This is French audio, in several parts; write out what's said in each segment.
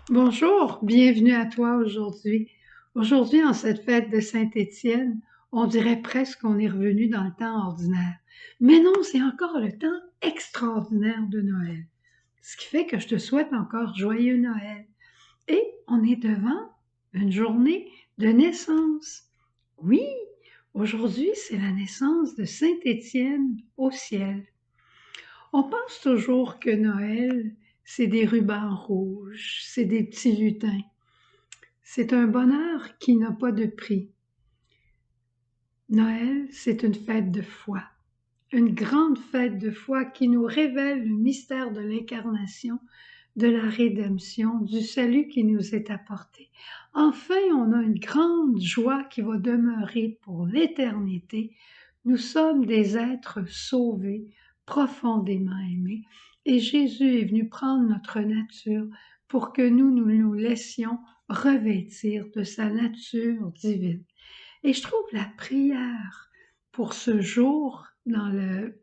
Bonjour, bienvenue à toi aujourd'hui. Aujourd'hui, en cette fête de Saint-Étienne, on dirait presque qu'on est revenu dans le temps ordinaire. Mais non, c'est encore le temps extraordinaire de Noël. Ce qui fait que je te souhaite encore joyeux Noël. Et on est devant une journée de naissance. Oui, aujourd'hui, c'est la naissance de Saint-Étienne au ciel. On pense toujours que Noël, c'est des rubans rouges, c'est des petits lutins. C'est un bonheur qui n'a pas de prix. Noël, c'est une fête de foi, une grande fête de foi qui nous révèle le mystère de l'incarnation, de la rédemption, du salut qui nous est apporté. Enfin, on a une grande joie qui va demeurer pour l'éternité. Nous sommes des êtres sauvés, profondément aimés, et Jésus est venu prendre notre nature pour que nous laissions revêtir de sa nature divine. Et je trouve la prière pour ce jour dans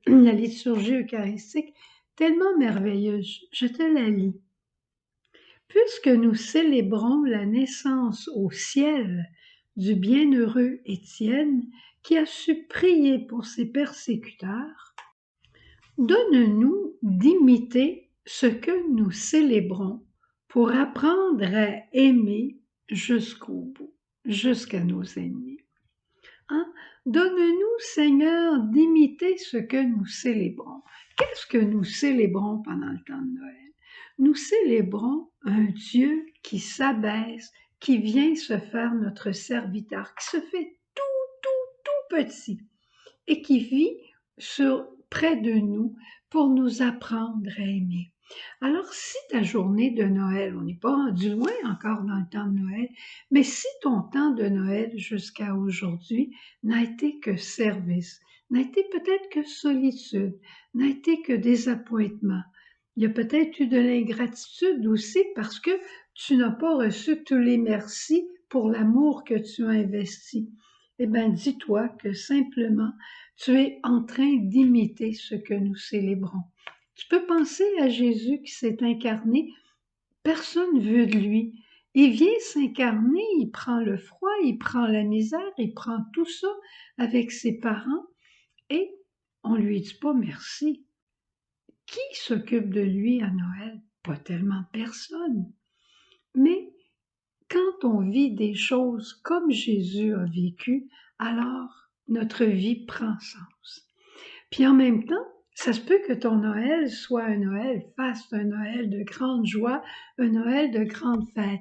la liturgie eucharistique tellement merveilleuse. Je te la lis. Puisque nous célébrons la naissance au ciel du bienheureux Étienne qui a su prier pour ses persécuteurs, donne-nous d'imiter ce que nous célébrons pour apprendre à aimer jusqu'au bout, jusqu'à nos ennemis. Hein? Donne-nous, Seigneur, d'imiter ce que nous célébrons. Qu'est-ce que nous célébrons pendant le temps de Noël? Nous célébrons un Dieu qui s'abaisse, qui vient se faire notre serviteur, qui se fait tout petit et qui vit près de nous pour nous apprendre à aimer. Alors, si ta journée de Noël, on n'est pas rendu loin encore dans le temps de Noël, mais si ton temps de Noël jusqu'à aujourd'hui n'a été que service, n'a été peut-être que solitude, n'a été que désappointement, il y a peut-être eu de l'ingratitude aussi parce que tu n'as pas reçu tous les merci pour l'amour que tu as investi. Eh bien, dis-toi que simplement, tu es en train d'imiter ce que nous célébrons. Tu peux penser à Jésus qui s'est incarné. Personne ne veut de lui. Il vient s'incarner, il prend le froid, il prend la misère, il prend tout ça avec ses parents et on lui dit pas merci. Qui s'occupe de lui à Noël? Pas tellement personne. Mais quand on vit des choses comme Jésus a vécu, alors notre vie prend sens. Puis en même temps, ça se peut que ton Noël soit un Noël faste, un Noël de grande joie, un Noël de grande fête.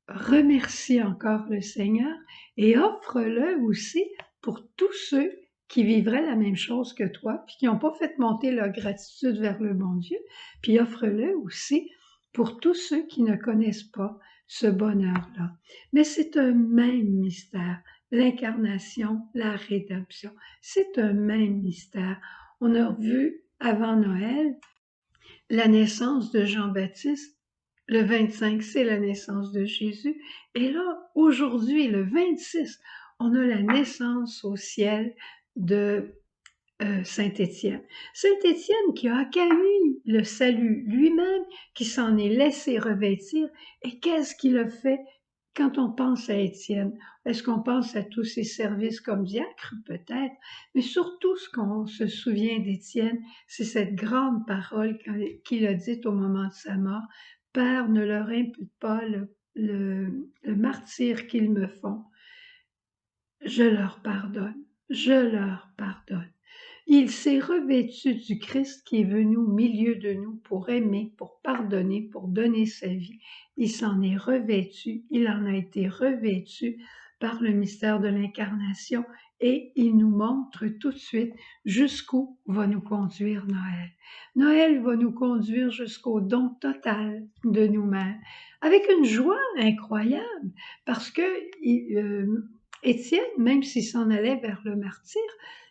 Remercie encore le Seigneur et offre-le aussi pour tous ceux qui vivraient la même chose que toi, puis qui n'ont pas fait monter leur gratitude vers le bon Dieu, puis offre-le aussi pour tous ceux qui ne connaissent pas ce bonheur-là. Mais c'est un même mystère, l'incarnation, la rédemption. C'est un même mystère. On a vu avant Noël la naissance de Jean-Baptiste. Le 25, c'est la naissance de Jésus. Et là, aujourd'hui, le 26, on a la naissance au ciel de Saint-Étienne. Saint-Étienne qui a accueilli le salut lui-même, qui s'en est laissé revêtir. Et qu'est-ce qu'il a fait quand on pense à Étienne? Est-ce qu'on pense à tous ses services comme diacre? Peut-être. Mais surtout, ce qu'on se souvient d'Étienne, c'est cette grande parole qu'il a dite au moment de sa mort. Père, ne leur impute pas le martyre qu'ils me font. Je leur pardonne. Je leur pardonne. Il s'est revêtu du Christ qui est venu au milieu de nous pour aimer, pour pardonner, pour donner sa vie. Il s'en est revêtu, il en a été revêtu par le mystère de l'incarnation et il nous montre tout de suite jusqu'où va nous conduire Noël. Noël va nous conduire jusqu'au don total de nous-mêmes, avec une joie incroyable, parce que Étienne, même s'il s'en allait vers le martyre,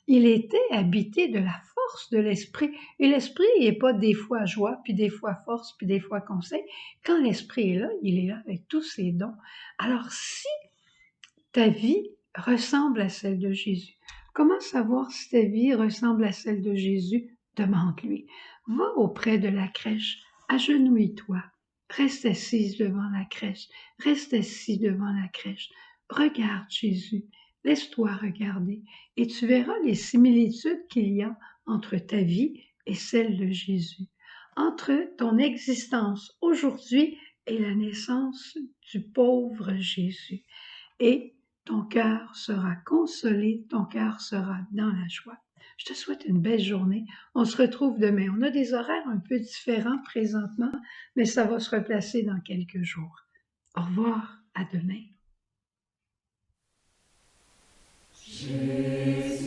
il était habité de la force de l'esprit. Et l'esprit n'est pas des fois joie, puis des fois force, puis des fois conseil. Quand l'esprit est là, il est là avec tous ses dons. Alors, si ta vie ressemble à celle de Jésus, comment savoir si ta vie ressemble à celle de Jésus? Demande-lui. Va auprès de la crèche, agenouille-toi Reste assise devant la crèche, reste assis devant la crèche. Regarde Jésus, laisse-toi regarder et tu verras les similitudes qu'il y a entre ta vie et celle de Jésus, entre ton existence aujourd'hui et la naissance du pauvre Jésus. Et ton cœur sera consolé, ton cœur sera dans la joie. Je te souhaite une belle journée. On se retrouve demain. On a des horaires un peu différents présentement, mais ça va se replacer dans quelques jours. Au revoir, à demain. Jésus.